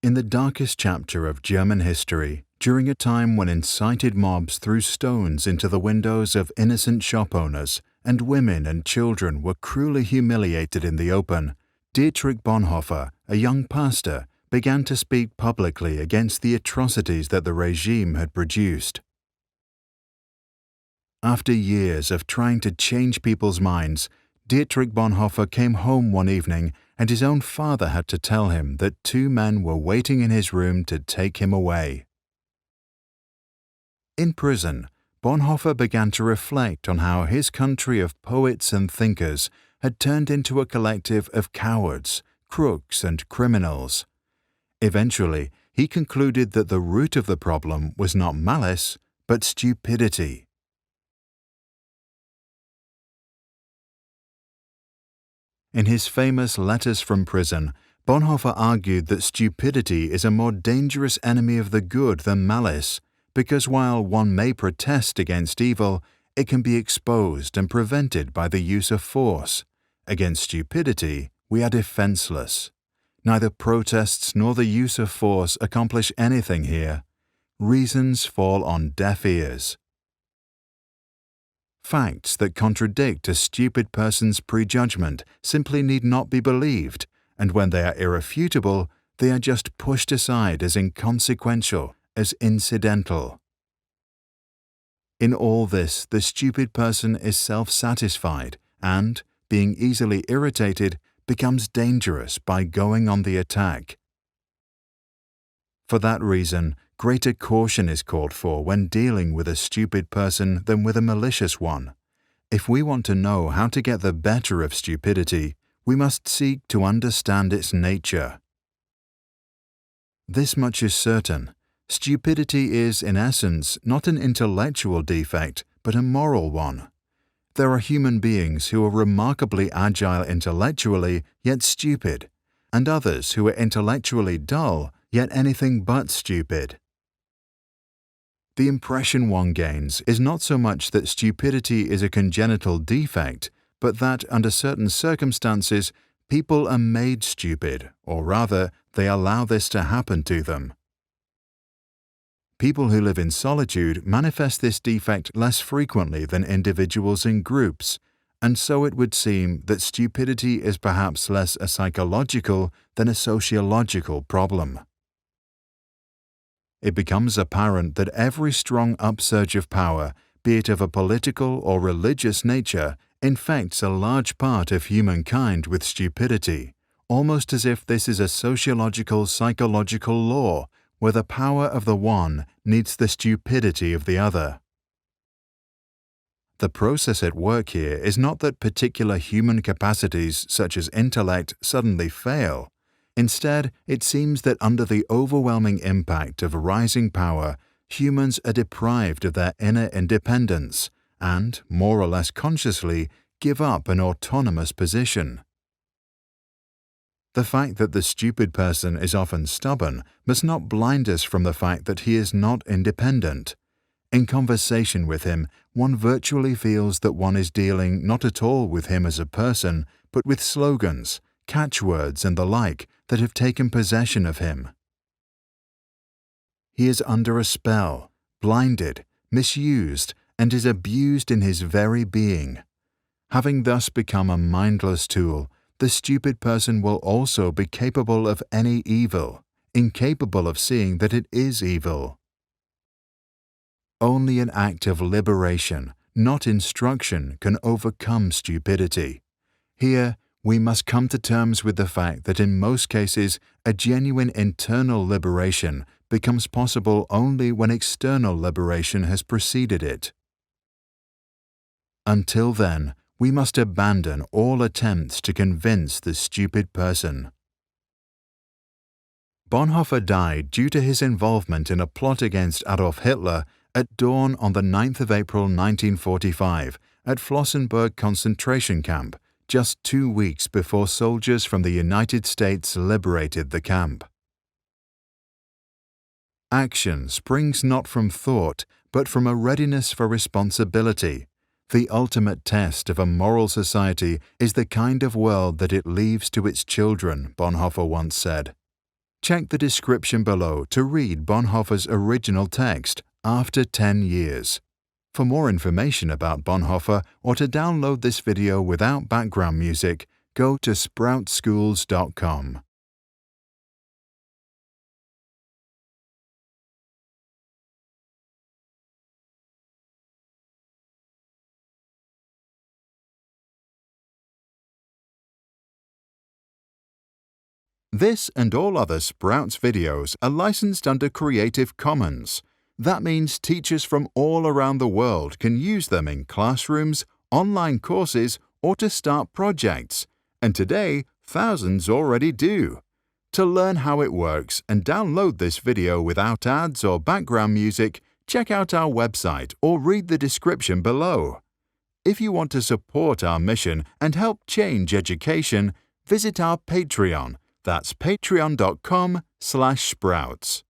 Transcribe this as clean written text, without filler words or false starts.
In the darkest chapter of German history, during a time when incited mobs threw stones into the windows of innocent shop owners and women and children were cruelly humiliated in the open, Dietrich Bonhoeffer, a young pastor, began to speak publicly against the atrocities that the regime had produced. After years of trying to change people's minds, Dietrich Bonhoeffer came home one evening and his own father had to tell him that two men were waiting in his room to take him away. In prison, Bonhoeffer began to reflect on how his country of poets and thinkers had turned into a collective of cowards, crooks, and criminals. Eventually, he concluded that the root of the problem was not malice, but stupidity. In his famous Letters from Prison, Bonhoeffer argued that stupidity is a more dangerous enemy of the good than malice, because while one may protest against evil, it can be exposed and prevented by the use of force. Against stupidity, we are defenseless. Neither protests nor the use of force accomplish anything here. Reasons fall on deaf ears. Facts that contradict a stupid person's prejudgment simply need not be believed, and when they are irrefutable, they are just pushed aside as inconsequential, as incidental. In all this, the stupid person is self-satisfied and, being easily irritated, becomes dangerous by going on the attack. For that reason, greater caution is called for when dealing with a stupid person than with a malicious one. If we want to know how to get the better of stupidity, we must seek to understand its nature. This much is certain. Stupidity is, in essence, not an intellectual defect, but a moral one. There are human beings who are remarkably agile intellectually, yet stupid, and others who are intellectually dull, yet anything but stupid. The impression one gains is not so much that stupidity is a congenital defect, but that, under certain circumstances, people are made stupid, or rather, they allow this to happen to them. People who live in solitude manifest this defect less frequently than individuals in groups, and so it would seem that stupidity is perhaps less a psychological than a sociological problem. It becomes apparent that every strong upsurge of power, be it of a political or religious nature, infects a large part of humankind with stupidity, almost as if this is a sociological psychological law where the power of the one needs the stupidity of the other. The process at work here is not that particular human capacities such as intellect suddenly fail. Instead, it seems that under the overwhelming impact of rising power, humans are deprived of their inner independence and, more or less consciously, give up an autonomous position. The fact that the stupid person is often stubborn must not blind us from the fact that he is not independent. In conversation with him, one virtually feels that one is dealing not at all with him as a person, but with slogans, catchwords, and the like that have taken possession of him. He is under a spell, blinded, misused, and is abused in his very being. Having thus become a mindless tool, the stupid person will also be capable of any evil, incapable of seeing that it is evil. Only an act of liberation, not instruction, can overcome stupidity. Here, we must come to terms with the fact that in most cases, a genuine internal liberation becomes possible only when external liberation has preceded it. Until then, we must abandon all attempts to convince the stupid person. Bonhoeffer died due to his involvement in a plot against Adolf Hitler at dawn on the 9th of April 1945 at Flossenbürg concentration camp, just 2 weeks before soldiers from the United States liberated the camp. Action springs not from thought, but from a readiness for responsibility. The ultimate test of a moral society is the kind of world that it leaves to its children, Bonhoeffer once said. Check the description below to read Bonhoeffer's original text after 10 years. For more information about Bonhoeffer or to download this video without background music, go to sproutschools.com. This and all other Sprouts videos are licensed under Creative Commons. That means teachers from all around the world can use them in classrooms, online courses, or to start projects. And today, thousands already do. To learn how it works and download this video without ads or background music, check out our website or read the description below. If you want to support our mission and help change education, visit our Patreon. That's patreon.com/sprouts.